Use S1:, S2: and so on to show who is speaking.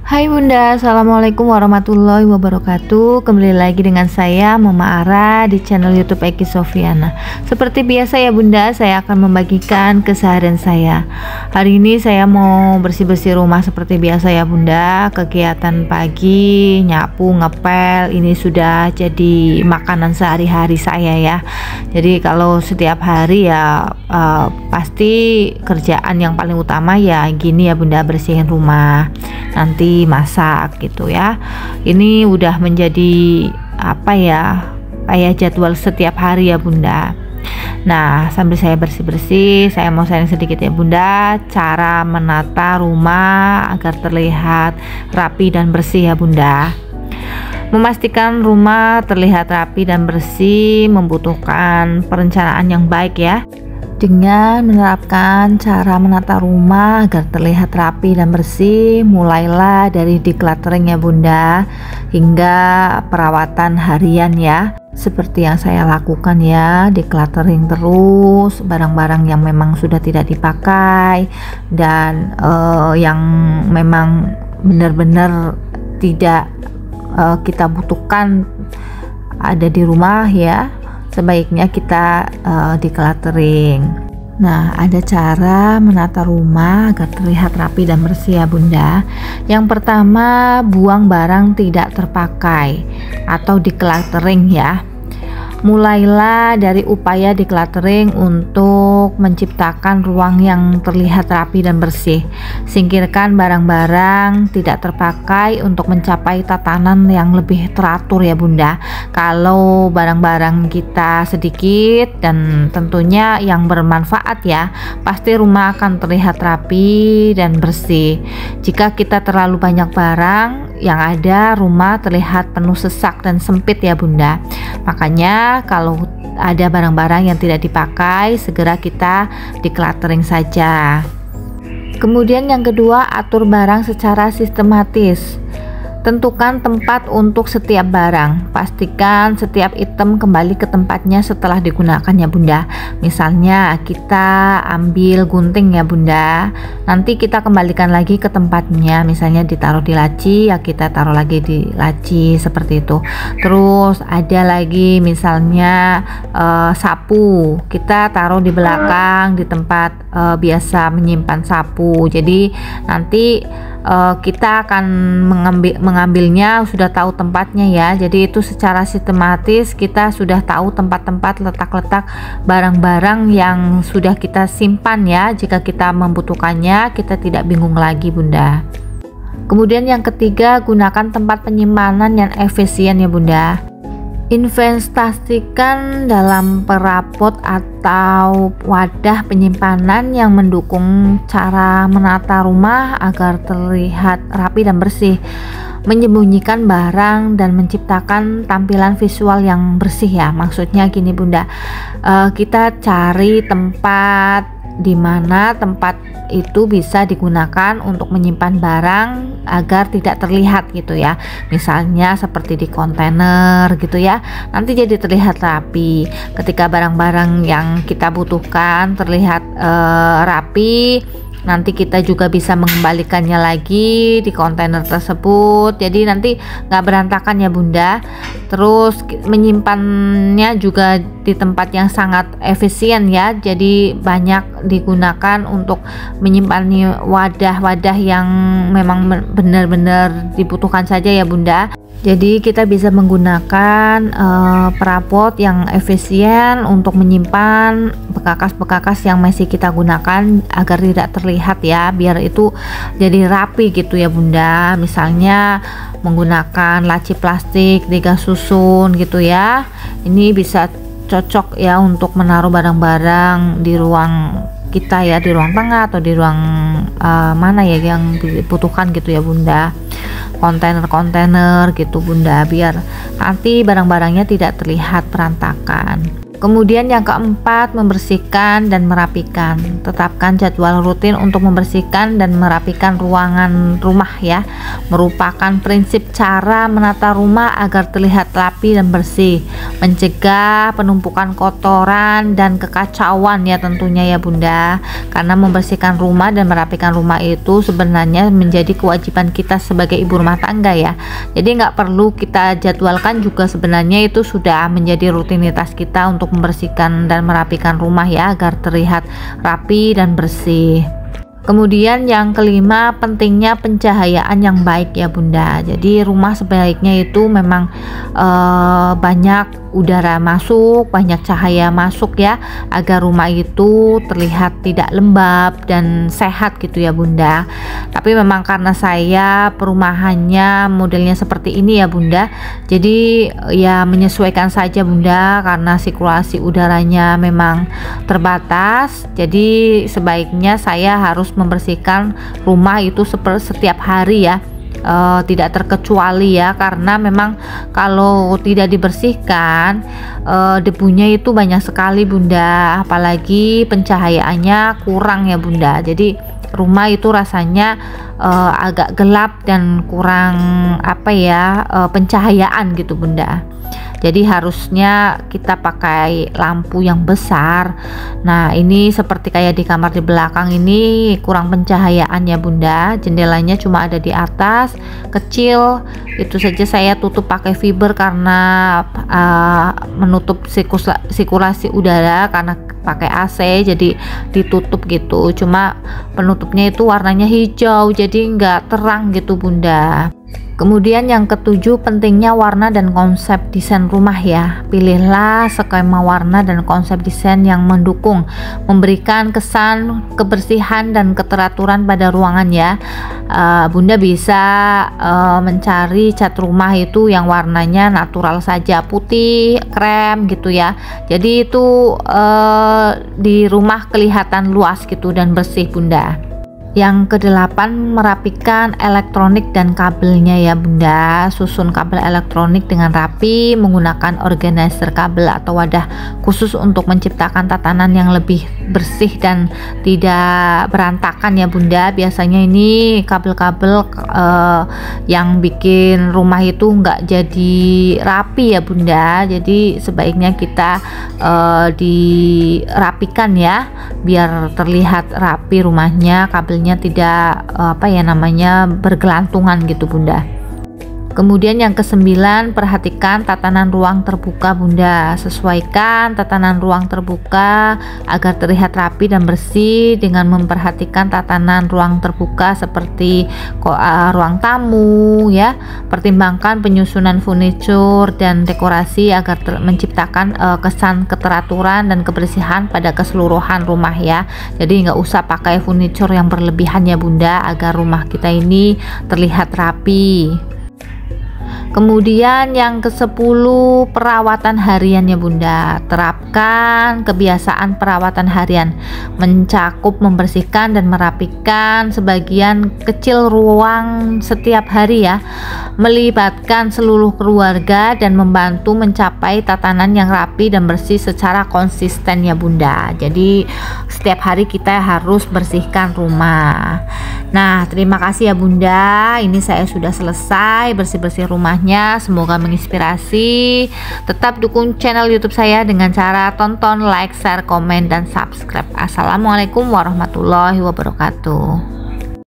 S1: Hai Bunda, Assalamualaikum warahmatullahi wabarakatuh. Kembali lagi dengan saya Mama Ara di channel YouTube Eki Sofiana. Seperti biasa ya Bunda, saya akan membagikan keseharian saya. Hari ini saya mau bersih-bersih rumah seperti biasa ya Bunda. Kegiatan pagi, nyapu, ngepel, ini sudah jadi makanan sehari-hari saya ya. Jadi kalau setiap hari ya pasti kerjaan yang paling utama ya gini ya Bunda, bersihin rumah, nanti masak gitu ya. Ini udah menjadi kayak jadwal setiap hari ya Bunda. Nah, sambil saya bersih-bersih, saya mau sharing sedikit ya Bunda, cara menata rumah agar terlihat rapi dan bersih ya Bunda. Memastikan rumah terlihat rapi dan bersih membutuhkan perencanaan yang baik ya. Dengan menerapkan cara menata rumah agar terlihat rapi dan bersih, mulailah dari decluttering ya Bunda, hingga perawatan harian ya. Seperti yang saya lakukan ya, decluttering terus barang-barang yang memang sudah tidak dipakai dan yang memang benar-benar tidak kita butuhkan ada di rumah ya. Sebaiknya kita decluttering. Nah, ada cara menata rumah agar terlihat rapi dan bersih ya Bunda. Yang pertama, buang barang tidak terpakai atau decluttering ya. Mulailah dari upaya decluttering untuk menciptakan ruang yang terlihat rapi dan bersih. Singkirkan barang-barang tidak terpakai untuk mencapai tatanan yang lebih teratur ya Bunda. Kalau barang-barang kita sedikit dan tentunya yang bermanfaat ya, pasti rumah akan terlihat rapi dan bersih. Jika kita terlalu banyak barang, yang ada rumah terlihat penuh sesak dan sempit ya Bunda. Makanya kalau ada barang-barang yang tidak dipakai, segera kita decluttering saja. Kemudian yang kedua, atur barang secara sistematis. Tentukan tempat untuk setiap barang. Pastikan setiap item kembali ke tempatnya setelah digunakan ya Bunda. Misalnya kita ambil gunting ya Bunda, nanti kita kembalikan lagi ke tempatnya. Misalnya ditaruh di laci, ya kita taruh lagi di laci seperti itu. Terus ada lagi misalnya sapu, kita taruh di belakang di tempat biasa menyimpan sapu. Jadi nanti kita akan mengambilnya sudah tahu tempatnya ya. Jadi itu secara sistematis kita sudah tahu tempat-tempat letak-letak barang-barang yang sudah kita simpan ya. Jika kita membutuhkannya, kita tidak bingung lagi Bunda. Kemudian yang ketiga, gunakan tempat penyimpanan yang efisien ya Bunda. Investasikan dalam perabot atau wadah penyimpanan yang mendukung cara menata rumah agar terlihat rapi dan bersih, menyembunyikan barang dan menciptakan tampilan visual yang bersih ya. Maksudnya gini Bunda, kita cari tempat di mana tempat itu bisa digunakan untuk menyimpan barang agar tidak terlihat gitu ya. Misalnya seperti di kontainer gitu ya. Nanti jadi terlihat rapi. Ketika barang-barang yang kita butuhkan terlihat rapi, nanti kita juga bisa mengembalikannya lagi di kontainer tersebut. Jadi nanti nggak berantakan ya Bunda. Terus menyimpannya juga di tempat yang sangat efisien ya. Jadi banyak digunakan untuk menyimpan wadah-wadah yang memang benar-benar dibutuhkan saja ya Bunda. Jadi kita bisa menggunakan perabot yang efisien untuk menyimpan bekas-bekas yang masih kita gunakan agar tidak terlihat ya, biar itu jadi rapi gitu ya Bunda. Misalnya menggunakan laci plastik 3 susun gitu ya. Ini bisa cocok ya untuk menaruh barang-barang di ruang kita ya, di ruang tengah atau di ruang mana ya yang dibutuhkan gitu ya Bunda. Kontainer-kontainer gitu Bunda, biar nanti barang-barangnya tidak terlihat berantakan. Kemudian yang keempat, membersihkan dan merapikan. Tetapkan jadwal rutin untuk membersihkan dan merapikan ruangan rumah ya. Merupakan prinsip cara menata rumah agar terlihat rapi dan bersih, mencegah penumpukan kotoran dan kekacauan ya tentunya ya Bunda. Karena membersihkan rumah dan merapikan rumah itu sebenarnya menjadi kewajiban kita sebagai ibu rumah tangga ya. Jadi nggak perlu kita jadwalkan juga, sebenarnya itu sudah menjadi rutinitas kita untuk membersihkan dan merapikan rumah ya agar terlihat rapi dan bersih. Kemudian yang kelima, pentingnya pencahayaan yang baik ya Bunda. Jadi rumah sebaiknya itu memang banyak udara masuk, banyak cahaya masuk ya, agar rumah itu terlihat tidak lembab dan sehat gitu ya Bunda. Tapi memang karena saya perumahannya modelnya seperti ini ya Bunda, jadi ya menyesuaikan saja Bunda, karena sirkulasi udaranya memang terbatas. Jadi sebaiknya saya harus membersihkan rumah itu setiap hari ya. Tidak terkecuali ya, karena memang kalau tidak dibersihkan debunya itu banyak sekali Bunda, apalagi pencahayaannya kurang ya Bunda. Jadi rumah itu rasanya agak gelap dan kurang pencahayaan gitu Bunda. Jadi harusnya kita pakai lampu yang besar. Nah ini seperti kayak di kamar di belakang ini kurang pencahayaan ya Bunda. Jendelanya cuma ada di atas, kecil. Itu saja saya tutup pakai fiber karena menutup sirkulasi udara, karena pakai AC jadi ditutup gitu. Cuma penutupnya itu warnanya hijau, jadi nggak terang gitu Bunda. Kemudian yang ketujuh, pentingnya warna dan konsep desain rumah ya. Pilihlah skema warna dan konsep desain yang mendukung, memberikan kesan kebersihan dan keteraturan pada ruangan ya. Bunda bisa mencari cat rumah itu yang warnanya natural saja, putih, krem gitu ya. Jadi itu di rumah kelihatan luas gitu dan bersih Bunda. Yang kedelapan, merapikan elektronik dan kabelnya ya Bunda. Susun kabel elektronik dengan rapi menggunakan organizer kabel atau wadah khusus untuk menciptakan tatanan yang lebih bersih dan tidak berantakan ya Bunda. Biasanya ini kabel-kabel yang bikin rumah itu nggak jadi rapi ya Bunda. Jadi sebaiknya kita dirapikan ya, biar terlihat rapi rumahnya, kabelnya tidak bergelantungan gitu Bunda. Kemudian yang kesembilan, perhatikan tatanan ruang terbuka Bunda. Sesuaikan tatanan ruang terbuka agar terlihat rapi dan bersih dengan memperhatikan tatanan ruang terbuka seperti ruang tamu ya. Pertimbangkan penyusunan furnitur dan dekorasi agar menciptakan kesan keteraturan dan kebersihan pada keseluruhan rumah ya. Jadi nggak usah pakai furnitur yang berlebihan ya Bunda, agar rumah kita ini terlihat rapi. Kemudian yang ke-10, perawatan harian ya Bunda. Terapkan kebiasaan perawatan harian, mencakup membersihkan dan merapikan sebagian kecil ruang setiap hari ya, melibatkan seluruh keluarga dan membantu mencapai tatanan yang rapi dan bersih secara konsisten ya Bunda. Jadi setiap hari kita harus bersihkan rumah. Nah terima kasih ya Bunda, ini saya sudah selesai bersih-bersih rumahnya. Semoga menginspirasi. Tetap dukung channel YouTube saya dengan cara tonton, like, share, komen, dan subscribe. Assalamualaikum warahmatullahi wabarakatuh.